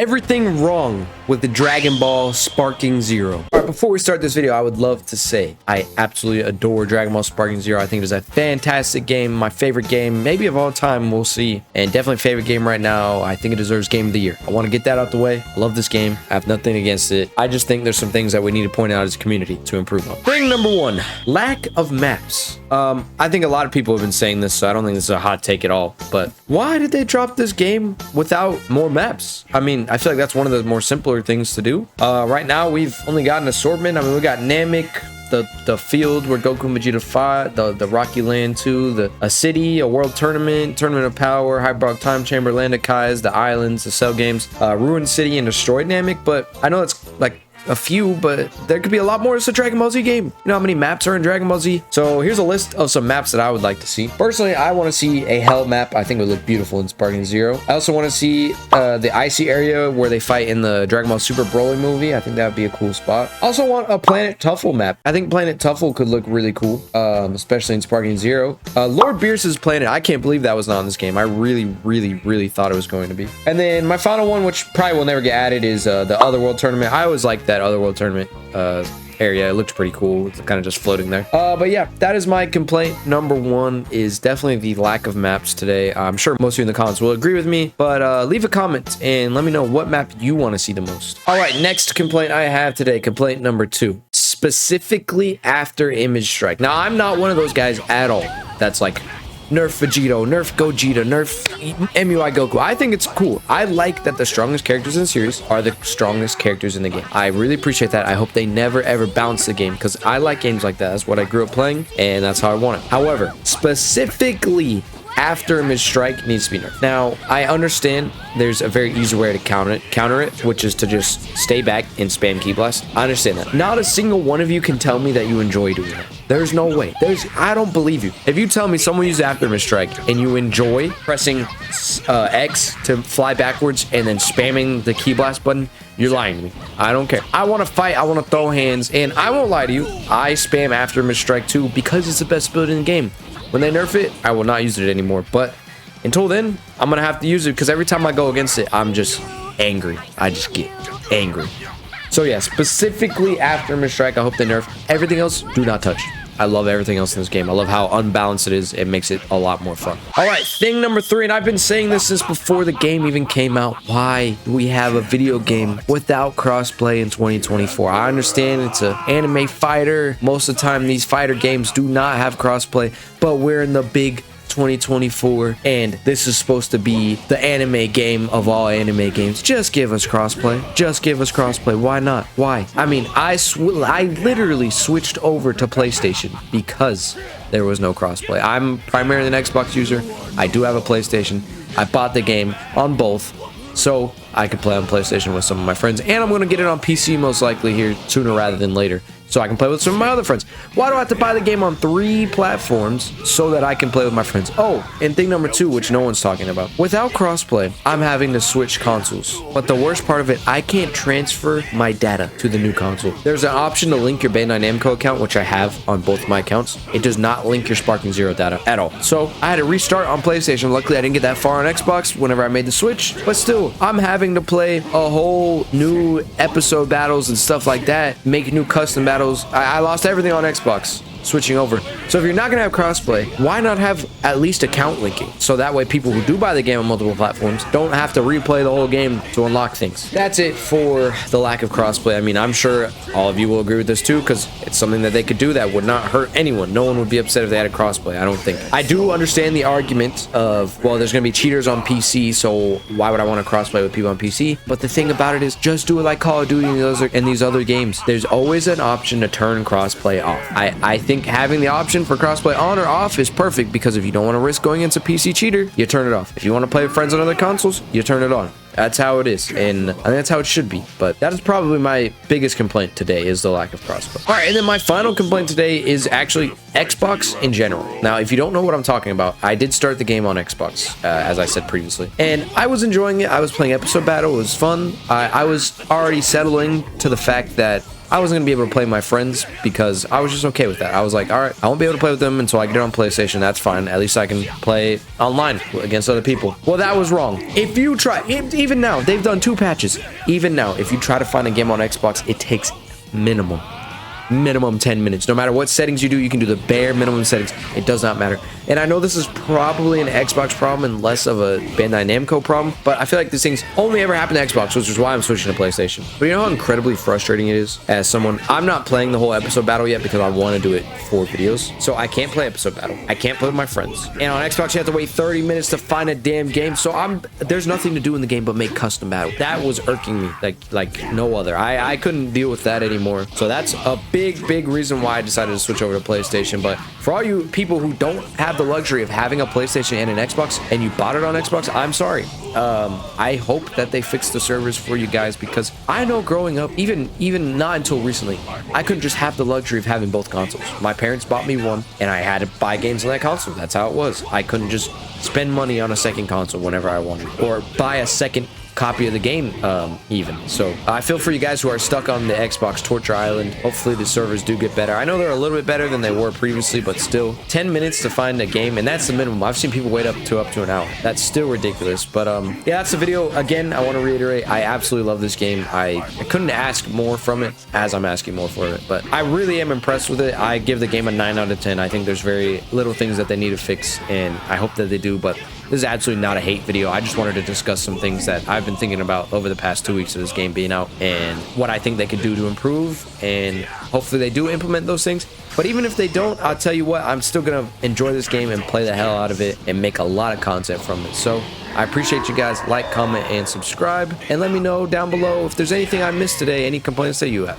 Everything wrong with the Dragon Ball Sparking Zero. All right, before we start this video, I would love to say I absolutely adore Dragon Ball Sparking Zero. I think it is a fantastic game, my favorite game, maybe of all time, we'll see. And definitely favorite game right now. I think it deserves Game of the Year. I want to get that out the way. I love this game. I have nothing against it. I just think there's some things that we need to point out as a community to improve on. Thing number one, lack of maps. I think a lot of people have been saying this, so I don't think this is a hot take at all. But why did they drop this game without more maps? I mean, I feel like that's one of the more simpler things to do. Right now, we've only got an assortment. I mean, we got Namek, the field where Goku and Vegeta fought, the Rocky Land 2, a city, a world tournament of power, Hyperbolic Time Chamber, Land of Kais, the islands, the Cell games, Ruined City, and Destroyed Namek. But I know it's like a few, but there could be a lot more. It's a Dragon Ball Z game. You know how many maps are in Dragon Ball Z? So here's a list of some maps that I would like to see. Personally, I want to see a Hell map. I think it would look beautiful in Sparking Zero. I also want to see the icy area where they fight in the Dragon Ball Super Broly movie. I think that would be a cool spot. I also want a Planet Tuffle map. I think Planet Tuffle could look really cool, especially in Sparking Zero. Lord Beerus's planet. I can't believe that was not in this game. I really thought it was going to be. And then my final one, which probably will never get added, is the Otherworld tournament. I always liked that Otherworld tournament area. It looked pretty cool. It's kind of just floating there. But yeah, that is my complaint. Number one is definitely the lack of maps today. I'm sure most of you in the comments will agree with me, but leave a comment and let me know what map you want to see the most. All right, next complaint I have today, complaint number 2, specifically after Image Strike. Now, I'm not one of those guys at all that's like, nerf Vegito, nerf Gogeta, nerf MUI Goku. I think it's cool. I like that the strongest characters in the series are the strongest characters in the game. I really appreciate that. I hope they never ever bounce the game because I like games like that. That's what I grew up playing and that's how I want it. However, specifically after Image Strike needs to be nerfed. Now, I understand there's a very easy way to counter it, which is to just stay back and spam Ki Blast. I understand that. Not a single one of you can tell me that you enjoy doing it. There's no way. I don't believe you. If you tell me someone uses after Image Strike and you enjoy pressing X to fly backwards and then spamming the Ki Blast button, you're lying to me. I don't care. I want to fight. I want to throw hands. And I won't lie to you. I spam after Image Strike too because it's the best build in the game. When they nerf it, I will not use it anymore. But until then, I'm going to have to use it because every time I go against it, I'm just angry. I just get angry. So yeah, specifically after Image Strike, I hope they nerf. Everything else, do not touch. I love everything else in this game. I love how unbalanced it is. It makes it a lot more fun. All right, thing number 3, and I've been saying this since before the game even came out. Why do we have a video game without crossplay in 2024? I understand it's an anime fighter. Most of the time, these fighter games do not have crossplay, but we're in the big 2024 and this is supposed to be the anime game of all anime games. Just give us crossplay. Just give us crossplay. Why not? Why? I mean, I literally switched over to PlayStation because there was no crossplay. I'm primarily an Xbox user. I do have a PlayStation. I bought the game on both so I could play on PlayStation with some of my friends, and I'm going to get it on PC most likely here sooner rather than later, so I can play with some of my other friends. Why do I have to buy the game on 3 platforms so that I can play with my friends? Oh, and thing number 2, which no one's talking about. Without crossplay, I'm having to switch consoles. But the worst part of it, I can't transfer my data to the new console. There's an option to link your Bandai Namco account, which I have on both my accounts. It does not link your Sparking Zero data at all. So I had to restart on PlayStation. Luckily, I didn't get that far on Xbox whenever I made the switch. But still, I'm having to play a whole new episode battles and stuff like that. Make new custom battles. I lost everything on Xbox switching over. So if you're not going to have crossplay, why not have at least account linking? So that way people who do buy the game on multiple platforms don't have to replay the whole game to unlock things. That's it for the lack of crossplay. I mean, I'm sure all of you will agree with this too because it's something that they could do that would not hurt anyone. No one would be upset if they had a crossplay, I don't think. I do understand the argument of, well, there's going to be cheaters on PC, so why would I want to crossplay with people on PC? But the thing about it is, just do it like Call of Duty and these other games. There's always an option to turn crossplay off. I think having the option for crossplay on or off is perfect because if you don't want to risk going into PC cheater, you turn it off. If you want to play with friends on other consoles, you turn it on. That's how it is, and I think that's how it should be. But that is probably my biggest complaint today, is the lack of crossplay. All right, and then my final complaint today is actually Xbox in general. Now, if you don't know what I'm talking about, I did start the game on Xbox, as I said previously, and I was enjoying it. I was playing episode battle. It was fun. I was already settling to the fact that I wasn't gonna be able to play my friends because I was just okay with that. I was like, all right, I won't be able to play with them until I get it on PlayStation. That's fine. At least I can play online against other people. Well, that was wrong. If you try, even now, they've done 2 patches. Even now, if you try to find a game on Xbox, it takes minimum 10 minutes. No matter what settings you do, you can do the bare minimum settings. It does not matter. And I know this is probably an Xbox problem and less of a Bandai Namco problem, but I feel like these things only ever happen to Xbox, which is why I'm switching to PlayStation. But you know how incredibly frustrating it is as someone, I'm not playing the whole episode battle yet because I want to do it for videos. So I can't play episode battle. I can't play with my friends. And on Xbox, you have to wait 30 minutes to find a damn game. So there's nothing to do in the game but make custom battle. That was irking me like no other. I couldn't deal with that anymore. So that's a big reason why I decided to switch over to PlayStation. But for all you people who don't have the luxury of having a PlayStation and an Xbox and you bought it on Xbox, I'm sorry. I hope that they fix the servers for you guys, because I know growing up, even not until recently, I couldn't just have the luxury of having both consoles. My parents bought me one and I had to buy games on that console. That's how it was. I couldn't just spend money on a second console whenever I wanted, or buy a second copy of the game even. So I feel for you guys who are stuck on the Xbox Torture Island. Hopefully the servers do get better. I know they're a little bit better than they were previously, but still 10 minutes to find a game, and that's the minimum. I've seen people wait up to an hour. That's still ridiculous. But yeah, that's the video. Again, I want to reiterate, I absolutely love this game. I couldn't ask more from it as I'm asking more for it, but I really am impressed with it. I give the game a 9 out of 10. I think there's very little things that they need to fix, and I hope that they do. But this is absolutely not a hate video. I just wanted to discuss some things that I've been thinking about over the past 2 weeks of this game being out, and what I think they could do to improve, and hopefully they do implement those things. But even if they don't, I'll tell you what, I'm still gonna enjoy this game and play the hell out of it and make a lot of content from it. So I appreciate you guys. Like, comment, and subscribe, and let me know down below if there's anything I missed today, any complaints that you have.